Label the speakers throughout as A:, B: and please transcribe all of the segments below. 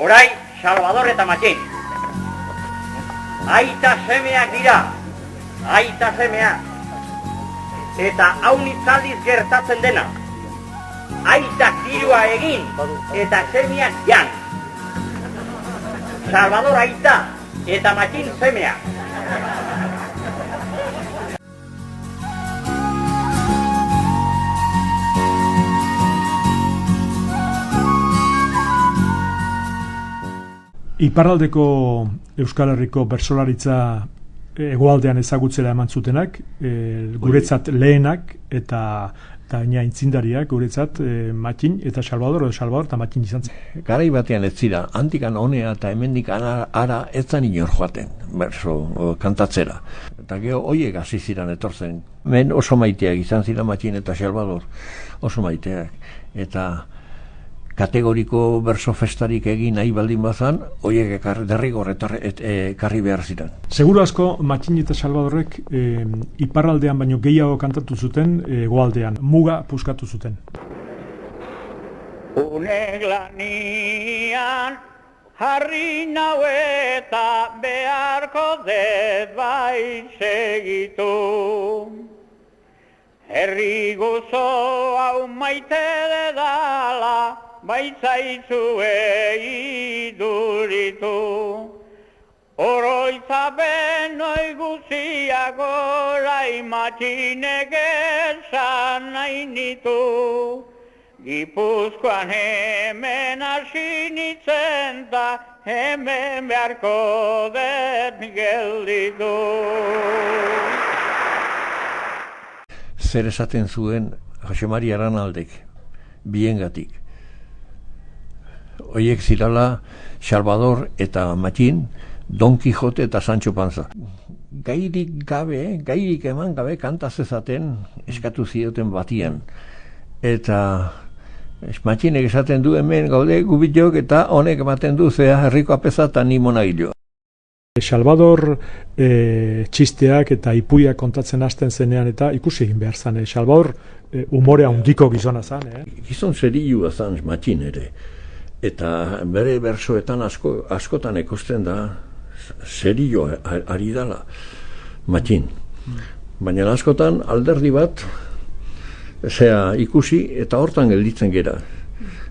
A: Orain, Salvador eta Matxin. Aita semeak dira. Aita semeak. Eta haunitzaldiz gertatzen dena. Aitak dirua egin eta semeak jan. Salvador aita eta Matxin semeak.
B: Iparraldeko Euskal Herriko bertsolaritza hegoaldean ezagutzera eman zutenak, guretzat lehenak eta gaina intzindariak guretzat Matxin eta Salvador eta Matxin izan zen.
C: Garai batean ez zira, handikan honea eta hemendik ara etzan inor joaten, berso kantatzera. Eta gero hoiek hasi ziren etortzen. Men oso maiteak izan ziren Matxin eta Salvador, oso maiteak. Eta kategoriko berso festarik egin nahi baldin bazan, hoiek derrigor ekarri behar ziren.
B: Seguru asko Matxin eta Salvadorrek iparraldean baino gehiago kantatu zuten hegoaldean, muga puskatu zuten.
A: Unek lanian harri nau eta beharko dut bai segitu. Herri gozo hau maite dedala, baitzaitzue iduritu. Oroitzapen noi guziak orai Matxinek esan nahi nitu. Gipuzkoan hemen hasi nitzen da, hemen beharko dut gelditu.
C: Zer esaten zuen Jose Mari Aranaldek, biengatik. Hoiek zirala Salvador eta Matxin, Don Quijote eta Sancho Panza. Gairik eman gabe kanta zezaten eskatu zioten batian. Eta Matxinek esaten du hemen gaude gubitok eta honek ematen du zea herriko apeza eta ni monagilo.
B: Salvador txisteak eta ipuiak kontatzen hasten zenean eta ikusi egin behar zan. Salvador umore handiko gizona zan.
C: Gizon zerilua zan Matxin ere. Eta bere bersoetan askotan ikusten da zerillo ari dala Matxin. Baina askotan alderdi bat ikusi eta hortan gelditzen gera.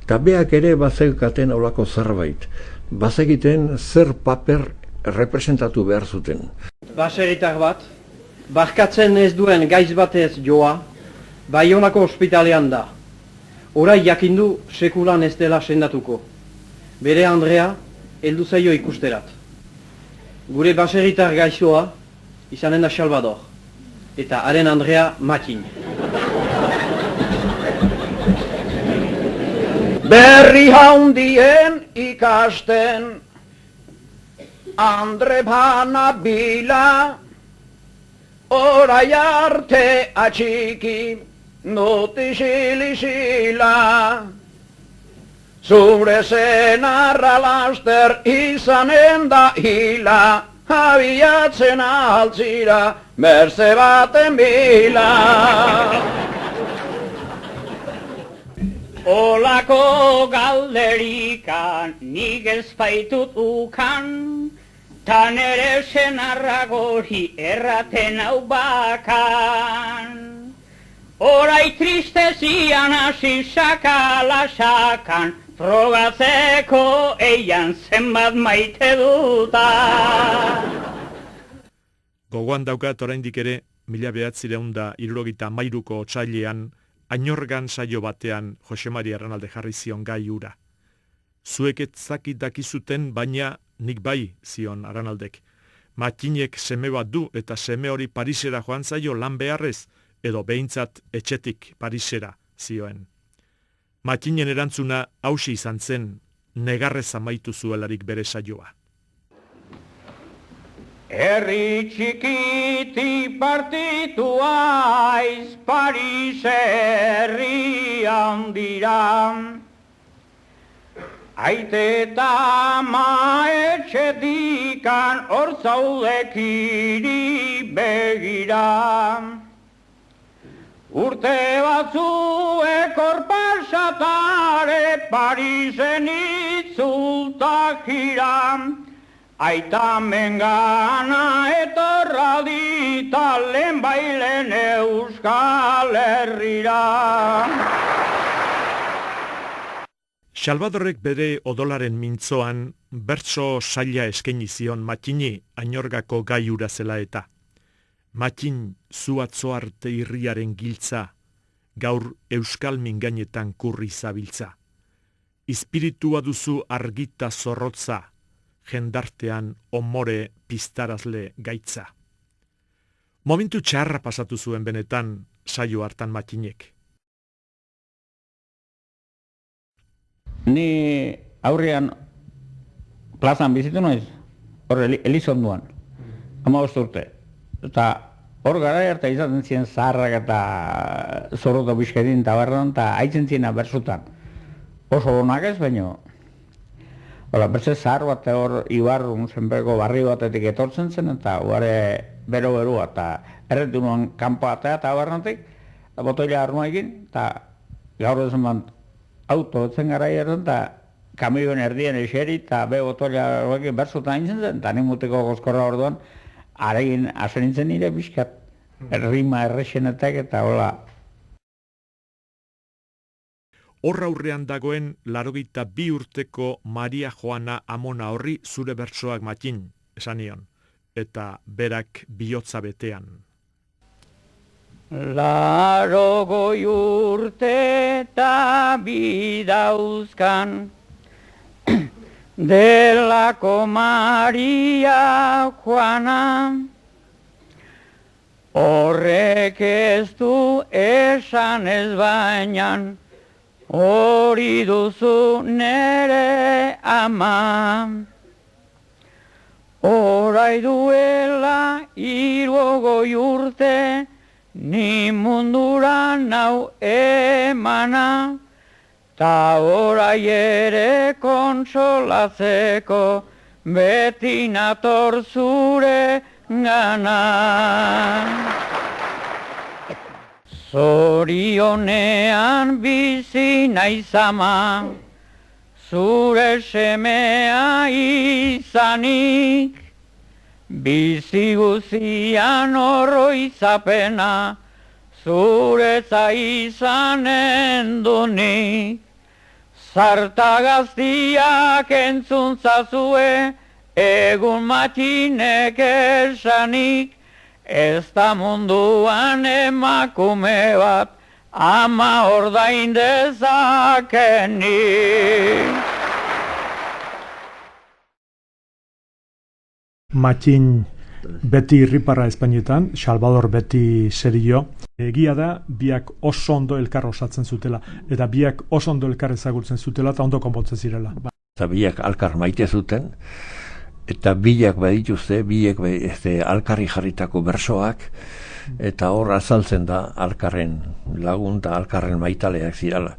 C: Eta beak ere bazeukaten aurlako zerbait. Bazegiten zer paper representatu behar zuten.
D: Baseritar bat, barkatzen ez duen gaiz batez joa, Baionako ospitalean da. Orai jakindu sekulan ez dela sendatuko. Bere Andrea heldu zaio ikusterat. Gure baseritar gaixoa izanen da Salvador, eta haren Andrea Matxin.
A: Berri haundien ikasten Andre bana bila, orai arte atxiki, nuti xili-xila. Zure zenarra laster izanen da hila, abiatzen altzira, merze baten bila. Olako galderikan nik ez baitut ukan, tan ere senarra gori erraten hau bakan. Orai tristezian hasi sakala sakan, frogatzeko eian zenbat maite duta.
E: Gogoan daukat oraindik ere 1973ko otsailean Ainorgan saio batean Jose Mari Aranalde jarri zion gai hura. Zuek ez zakit dakizuten, baina nik bai, zion Aranaldek. Matxinek seme bat du eta seme hori Parisera joan zaio lan beharrez, edo behintzat etxetik Parisera, zioen. Matxinen erantzuna hausi izan zen, negarrez amaitu zuelarik bere saioa.
A: Herri txikiti partitu aiz, Paris herri handira. Aite eta ama etxetikan hor zaudekiri begira. Urte batzuek hor pasatare Parisen itzultak jira, aita mengana etorra dita lehen bailen Euskal Herrira.
E: Salvadorrek bere odolaren mintzoan bertso saila eskaini zion Matxini Añorgako gaiura zela eta. Matxin zu atzo arte irriaren giltza, gaur euskal mingainetan kurri zabiltza. Espiritua duzu argita zorrotza, jendartean omore piztarazle gaitza. Momentu txarra pasatu zuen benetan saio hartan Matxinek.
F: Ni aurrean plazan bizitu noiz, hor Elizonduan, 15 urte. Eta hor gara harta izaten ziren zaharrak eta zorroto bizkedin eta barran, eta haitzen ziena bersutan. Oso honak ez, baino. Hola, berse zahar bat hor Ibarrun zenbeko barri batetik etortzen zen, eta huare bero-berua, eta erretu nuen kanpo atea eta barrantik, eta botoila arma egin, eta gaur ezen bat auto etzen gara erden, eta kamioen erdien eseri, eta be botoila horrekin bersutan egin zen, eta nimuteko gozkorra orduan, aregin hasen nintzen nire bizkat, rima errexenetak eta hola.
E: Horra aurrean dagoen 82 urteko Maria Joana Amona horri zure bertsoak Matxin, esan nion, eta berak bihotza betean.
A: 80 urte eta bidauzkan, delako Maria Joana, horrek ez du esan ez bainan, hori duzu nere ama. Horai duela 60 urte, ni mundura nau emana, ta orai ere kontsolatzeko beti nator zure gana. Zorionean bizi naiz ama, zure semea izanik, bizi guzian oroizapena, zuretza izanen dunik. Zarta gaztiak entzun zazue, egun Matxinek esanik, ez da munduan emakume bat, ama ordain dezakenik.
B: Matxin beti irriparra Espainietan, Salvador beti serio. Egia da, biak oso ondo elkar osatzen zutela, eta biak oso ondo elkar ezagutzen zutela, eta ondo konpontzen zirela.
C: Eta biak alkar maite zuten, eta biak badituzte, alkarri jarritako bersoak, eta hor azaltzen da alkarren lagun eta alkarren maitaleak zirala.